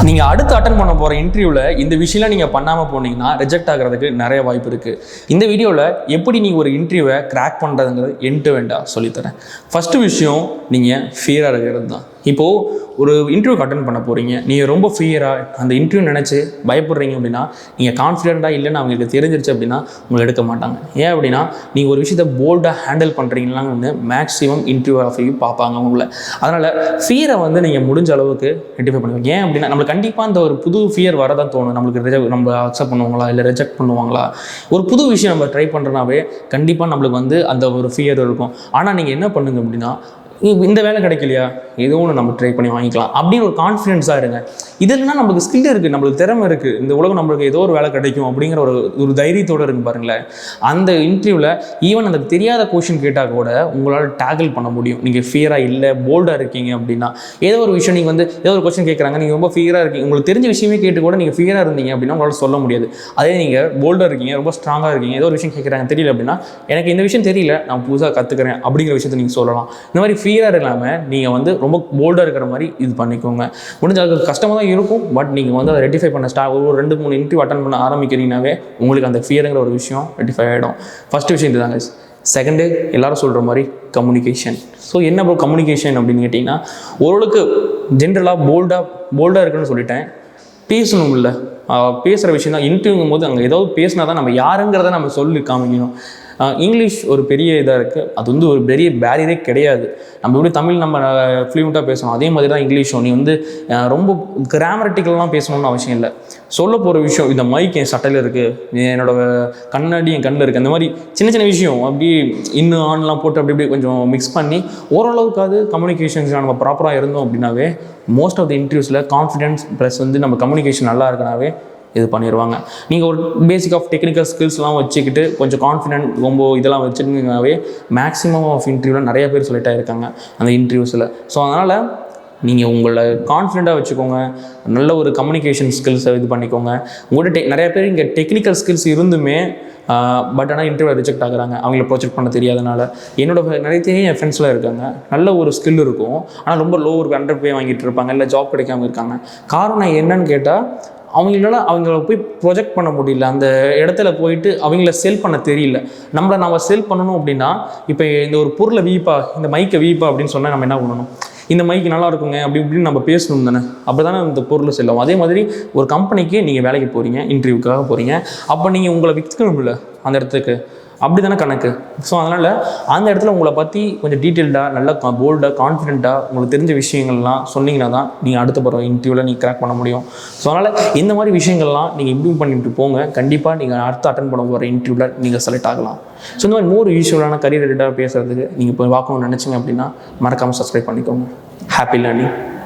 நீங்கள் அடுத்து அட்டன் பண்ண போகிற இன்டர்வியூவில் இந்த விஷயம்லாம் நீங்கள் பண்ணாமல் போனீங்கன்னா ரிஜெக்ட் ஆகிறதுக்கு நிறைய வாய்ப்பு இருக்குது. இந்த வீடியோவில் எப்படி நீங்கள் ஒரு இன்டர்வியூவை கிராக் பண்ணுறதுங்கிறது எண்டு வேண்டாம் சொல்லித்தரேன். ஃபஸ்ட்டு விஷயம், நீங்கள் ஃபியராக இருக்கிறது தான். இப்போது ஒரு இன்டர்வியூக்கு அட்டன் பண்ண போகிறீங்க, நீங்கள் ரொம்ப ஃபியராக அந்த இன்டர்வியூ நினச்சி பயப்படுறீங்க அப்படின்னா, நீங்கள் கான்ஃபிடென்ட்டாக இல்லைன்னு அவங்களுக்கு தெரிஞ்சிருச்சு அப்படின்னா உங்களை எடுக்க மாட்டாங்க. ஏன் அப்படின்னா நீங்கள் ஒரு விஷயத்தை போல்டாக ஹேண்டில் பண்ணுறீங்களான்னு மேக்ஸிமம் இன்டர்வியூ ஆஃபையும் பார்ப்பாங்க உங்களை. அதனால் ஃபியரை நீங்கள் முடிஞ்ச அளவுக்கு ரெட்டிஃபை பண்ணுவீங்க. ஏன் அப்படின்னா நம்மளுக்கு கண்டிப்பாக அந்த ஒரு புது ஃபியர் வரதான் தோணும். நம்ம அக்செப்ட் பண்ணுவாங்களா இல்லை ரிஜெக்ட் பண்ணுவாங்களா, ஒரு புது விஷயம் நம்ம ட்ரை பண்ணுறனாவே கண்டிப்பாக நம்மளுக்கு அந்த ஒரு ஃபியர் இருக்கும். ஆனால் நீங்கள் என்ன பண்ணுங்க அப்படின்னா, இந்த வேலை கிடைக்கலையா, ஏதோ ஒன்று நம்ம ட்ரை பண்ணி வாங்கிக்கலாம் அப்படின்னு ஒரு கான்ஃபிடென்ஸாக இருங்க. இதெல்லாம் நம்மளுக்கு ஸ்கில் இருக்குது, நம்மளுக்கு திறமை இருக்குது, இந்த உலகம் நம்மளுக்கு ஏதோ ஒரு வேலை கிடைக்கும் அப்படிங்கிற ஒரு தைரியத்தோடு இருக்கு பாருங்களேன். அந்த இன்டர்வியூவில் ஈவன் அந்த தெரியாத கொஷின் கேட்டால் கூட உங்களால் டேக்கிள் பண்ண முடியும். நீங்கள் ஃபியராக இல்லை, போல்டாக இருக்கீங்க அப்படின்னா. ஏதோ ஒரு விஷயம் நீங்கள் ஏதோ ஒரு கொஷின் கேட்குறாங்க, நீங்கள் ரொம்ப ஃபியராக இருக்கீங்க, உங்களுக்கு தெரிஞ்ச விஷயமே கேட்டு கூட நீங்கள் ஃபியராக இருந்தீங்க அப்படின்னா உங்களால் சொல்ல முடியாது. அதே நீங்கள் போல்டாக இருக்கீங்க, ரொம்ப ஸ்ட்ராங்காக இருக்கீங்க, ஏதோ ஒரு விஷயம் கேட்குறாங்க தெரியல அப்படின்னா, எனக்கு இந்த விஷயம் தெரியல, நான் புதுசாக கற்றுக்கிறேன் அப்படிங்கிற விஷயத்தை நீங்கள் சொல்லலாம். இந்த மாதிரி ஃபியராக இல்லாமல் நீங்கள் ரொம்ப போல்டாக இருக்கிற மாதிரி இது பண்ணிக்கோங்க. முடிஞ்ச அளவுக்கு கஷ்டமாக தான் இருக்கும், பட் நீங்கள் அதை ரெட்டிஃபை பண்ண ஒரு 2-3 இன்டர்வியூ அட்டன் பண்ண ஆரம்பிக்கிறீங்கனாவே உங்களுக்கு அந்த ஃபியருங்கிற ஒரு விஷயம் ரெட்டிஃபை ஆகிடும். ஃபஸ்ட்டு விஷயம் இதுதாங்க. செகண்டு, எல்லாரும் சொல்கிற மாதிரி கம்யூனிகேஷன். ஸோ என்ன ப்ரோ கம்யூனிகேஷன் அப்படின்னு கேட்டிங்கன்னா, ஓரளவுக்கு ஜென்ரலாக போல்டாக இருக்குன்னு சொல்லிட்டேன். பேசணும் இல்லை, பேசுகிற விஷயம் தான். இன்டர்வியூங்கும் போது அங்கே ஏதாவது பேசினா தான் நம்ம யாருங்கிறத நம்ம சொல்லி காமிக்கணும். இங்கிலீஷ் ஒரு பெரிய இதாக இருக்குது, அது ஒரு பெரிய பேரியரே கிடையாது. நம்ம எப்படி தமிழ் நம்ம ஃப்ளூயண்ட்டாக பேசணும், அதே மாதிரி தான் இங்கிலீஷும். நீ ரொம்ப கிராமரட்டிக்கல்லாம் பேசணும்னு அவசியம் இல்லை. சொல்ல போகிற விஷயம், இந்த மைக் என் சட்டையில் இருக்குது, என்னோட கண்ணாடி என் கண்ணில் இருக்குது, அந்த மாதிரி சின்ன சின்ன விஷயம் அப்படி இன்னும் ஆன்லாம் போட்டு அப்படி கொஞ்சம் மிக்ஸ் பண்ணி ஓரளவுக்காவது கம்யூனிகேஷன்ஸ் நம்ம ப்ராப்பராக இருந்தோம் அப்படின்னாவே மோஸ்ட் ஆஃப் த இன்டர்வியூஸில் கான்ஃபிடென்ஸ் ப்ளஸ் நம்ம கம்யூனிகேஷன் நல்லா இருக்குனாவே இது பண்ணிடுவாங்க. நீங்கள் ஒரு பேசிக் ஆஃப் டெக்னிக்கல் ஸ்கில்ஸ்லாம் வச்சுக்கிட்டு கொஞ்சம் கான்ஃபிடென்ட் ரொம்ப இதெல்லாம் வச்சுருந்தீங்கன்னாவே மேக்ஸிமம் ஆஃப் இன்டர்வியூவில் நிறைய பேர் செலக்ட் ஆகிருக்காங்க அந்த இன்டர்வியூஸில். ஸோ அதனால் நீங்கள் உங்களை கான்ஃபிடென்ட்டாக வச்சுக்கோங்க, நல்ல ஒரு கம்யூனிகேஷன் ஸ்கில்ஸை இது பண்ணிக்கோங்க. உங்கள்கிட்ட நிறைய பேர் இங்கே டெக்னிக்கல் ஸ்கில்ஸ் இருந்துமே பட் ஆனால் இன்டர்வியூ ரிஜெக்ட் ஆகுறாங்க, அவங்கள ப்ரொஜெக்ட் பண்ண தெரியாதனால. நிறைய என் ஃப்ரெண்ட்ஸ்லாம் இருக்காங்க, நல்ல ஒரு ஸ்கில் இருக்கும், ஆனால் ரொம்ப லோ ஒரு 100 பே வாங்கிட்டு இருப்பாங்க, இல்லை ஜாப் கிடைக்காம இருக்காங்க. காரணம் என்னன்னு கேட்டால், அவங்கள போய் ப்ரொஜெக்ட் பண்ண முடியல, அந்த இடத்துல போயிட்டு அவங்கள செல் பண்ண தெரியல. நம்ம செல் பண்ணணும் அப்படின்னா, இப்போ இந்த ஒரு பொருளை வீப்பா, இந்த மைக்கை வீப்பா அப்படின்னு சொன்னால் நம்ம என்ன பண்ணணும், இந்த மைக்கு நல்லா இருக்குங்க அப்படி இப்படின்னு நம்ம பேசணும் தானே, அப்படி தானே இந்த பொருளை செல்லும். அதே மாதிரி ஒரு கம்பெனிக்கு நீங்கள் வேலைக்கு போகிறீங்க, இன்டர்வியூக்காக போகிறீங்க, அப்போ நீங்கள் உங்களை விற்கணும் இல்லை அந்த இடத்துக்கு, அப்படி தானே கணக்கு. ஸோ அதனால் அந்த இடத்துல உங்களை பற்றி கொஞ்சம் டீட்டெயில்டாக, நல்லா போல்டாக, கான்ஃபிடென்ட்டாக உங்களுக்கு தெரிஞ்ச விஷயங்கள்லாம் சொன்னீங்கன்னா தான் நீங்கள் அடுத்த போகிற இன்டர்வியூவில் நீங்கள் கிராக் பண்ண முடியும். ஸோ அதனால் இந்த மாதிரி விஷயங்கள்லாம் நீங்கள் இம்ப்ரூவ் பண்ணிட்டு போங்க, கண்டிப்பாக நீங்கள் அடுத்து அட்டன் பண்ண போகிற இன்டர்வியூவில் நீங்கள் செலக்ட் ஆகலாம். ஸோ இந்த மாதிரி மோர் யூஸ்ஃபுல்லான கரியர் ரிலேட்டடாக பேசுகிறதுக்கு நீங்கள் இப்போ பார்க்கணும்னு நினச்சிங்க அப்படின்னா மறக்காமல் சப்ஸ்கிரைப் பண்ணிக்கோங்க. Happy learning.